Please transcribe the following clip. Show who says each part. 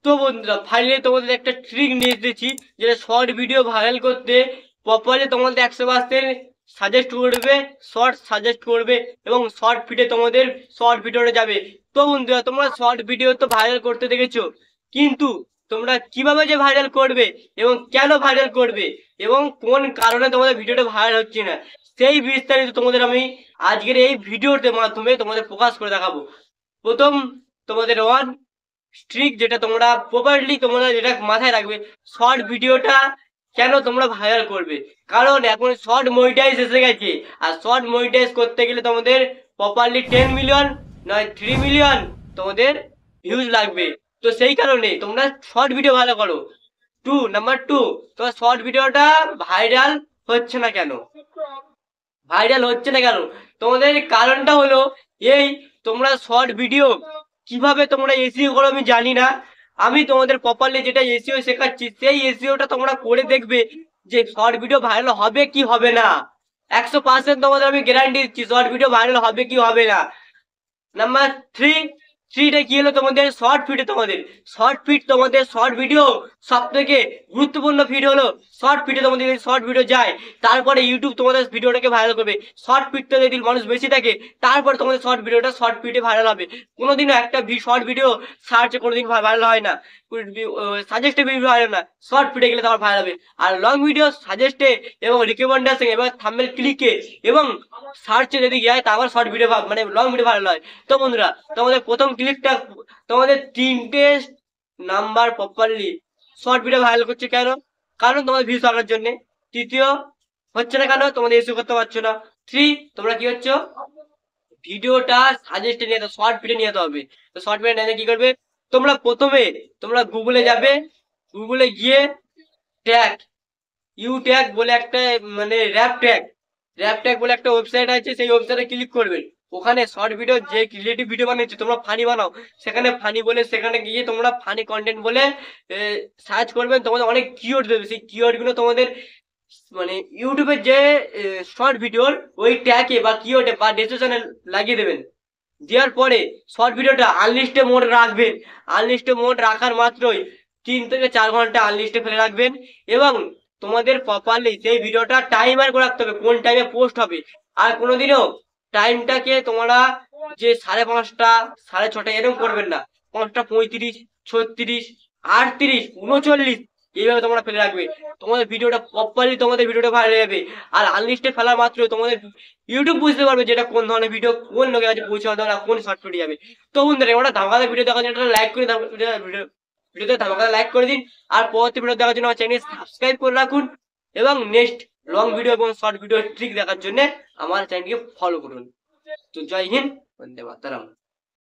Speaker 1: তো বন্ধুরা ফাইনালি তোমাদের একটা ট্রিক নিয়ে এসেছি, যেটা শর্ট ভিডিও ভাইরাল করতে প্রপারলি তোমাদের 100% সাজেস্ট করবে, শর্ট সাজেস্ট করবে এবং শর্ট ফিডে তোমাদের শর্ট ভিডিওটা যাবে। তো বন্ধুরা তোমরা শর্ট ভিডিও তো ভাইরাল করতে দেখেছো, কিন্তু তোমরা কিভাবে যে ভাইরাল করবে এবং কেন ভাইরাল করবে এবং কোন কারণে তোমাদের ভিডিওটা ভাইরাল হচ্ছে না, সেই বিস্তারিত তোমাদের আমি আজকের এই ভিডিওর মাধ্যমে তোমাদের ফোকাস করে দেখাবো। প্রথম তোমাদের ওয়ান স্ট্রিক, যেটা তোমরা প্রপারলি তোমরা যেটা মাথায় রাখবে, শর্ট ভিডিওটা কেন তোমরা ভাইরাল করবে। কারণ এখন শর্ট মনিটাইজ এসে গেছে, আর শর্ট মনিটাইজ করতে গেলে তোমাদের প্রপারলি 10 মিলিয়ন নয় 3 মিলিয়ন তোমাদের ভিউজ লাগবে। তো সেই কারণে তোমরা শর্ট ভিডিও ভালো করো। নাম্বার টু, তোমার শর্ট ভিডিওটা ভাইরাল হচ্ছে না কেন? ভাইরাল হচ্ছে না কেন তোমাদের কারণটা হলো এই, তোমরা শর্ট ভিডিও কিভাবে তোমরা এসইও করো আমি জানি না। আমি তোমাদের প্রপারলি যেটা এসইও শেখাচ্ছি সেই এসইওটা তোমরা করে দেখবে যে শর্ট ভিডিও ভাইরাল হবে কি হবে না। 100% তোমাদের আমি গ্যারান্টি দিচ্ছি শর্ট ভিডিও ভাইরাল হবে কি হবে না। নাম্বার থ্রিটা কি হলো, তোমাদের শর্ট ফিড। তোমাদের শর্ট ভিডিও সব থেকে গুরুত্বপূর্ণ ফিড হলো শর্ট ফিডে। তোমাদের যদি শর্ট ভিডিও যায়, তারপরে ইউটিউব তোমাদের ভিডিওটাকে ভাইরাল করবে। শর্ট ফিডটা যদি মানুষ বেশি থাকে, তারপর তোমাদের শর্ট ভিডিওটা শর্ট ফিডে ভাইরাল হবে। কোনোদিনও একটা শর্ট ভিডিও সার্চে কোনোদিন ভাইরাল হয় না, সাজেস্টে ভিডিও ভাইরাল না, শর্ট ফিডে গেলে তোমার ভাইরাল হবে। আর লং ভিডিও সাজেস্টে এবং রিকমেন্ডেশন এবং থাম্বনেল ক্লিকে এবং সার্চে যদি যায়, তারপর শর্ট ভিডিও মানে লং ভিডিও ভাইরাল হয়। তো বন্ধুরা তোমাদের প্রথম ক্লিকটা তোমাদের 3টে number properly short video viral করছে কেন? কারণ তোমাদের ভিউজ আনার জন্য। তৃতীয় হচ্ছে না কেন? তোমাদের ইস্যু করতে পারছো না। তোমরা কি হচ্ছে, ভিডিওটা সাজেস্টে নিয়ে শর্ট ভিডিও নিয়ে যেতে হবে। তো শর্ট ভিডিও নিয়ে কি করবে, তোমরা প্রথমে তোমরা গুগলে যাবে, গুগলে গিয়ে ট্যাগ ট্যাগ বলে একটা মানে র্যাপ ট্যাগ বলে একটা ওয়েবসাইট আছে, সেই ওয়েবসাইটে ক্লিক করবেন। ওখানে শর্ট ভিডিও যে ক্রিয়েটিভ ভিডিও বানিয়েছো, তোমরা ফানি বানাও, সেখানে ফানি বলে সেখানে গিয়ে তোমরা ফানি কন্টেন্ট বলে সার্চ করবেন। তোমাদের অনেক কিওয়ার্ড দেবে, সেই কিওয়ার্ড গুলো তোমাদের মানে ইউটিউবের যে শর্ট ভিডিওর ওই ট্যাগে বা কিওয়ার্ডে বা ডেসক্রিপশনে লাগিয়ে দেবেন। দেওয়ার পরে শর্ট ভিডিওটা আনলিস্টে মোড রাখবেন। আনলিস্টে মোড রাখার মাত্রই 3 থেকে 4 ঘন্টা আনলিস্টে ফেলে রাখবেন এবং তোমাদের প্রপারলি সেই ভিডিওটা টাইমার করে রাখতে হবে, কোন টাইমে পোস্ট হবে। আর কোনোদিনও টাইমটাকে তোমরা যে 5:30 6:30 এরকম করবেন না, 5:35 36 38 39 এইভাবে তোমরা ফেলে রাখবে। তোমাদের ভিডিওটা প্রপারলি তোমাদের ভিডিওটা ভাইরাল যাবে। আর আনলিস্টে ফেলার মাত্র তোমাদের ইউটিউব বুঝতে পারবে যেটা কোন ধরনের ভিডিও, কোন লোকের কাছে পৌঁছাতে হবে, কোন শর্ট ভিডিও যাবে। তো বন্ধুরা ওটা ধামাকাদার ভিডিও দেখার জন্য লাইক করে ভিডিওতে ধামাকাদার লাইক করে দিন। আর পরবর্তী ভিডিও দেখার জন্য আমার চ্যানেল সাবস্ক্রাইব করে রাখুন এবং নেক্সট লং ভিডিও এবং শর্ট ভিডিও ট্রিক দেখার জন্য আমার চ্যানেলকে ফলো করুন। তো জয় হিন্দ, বন্দে মাতরম।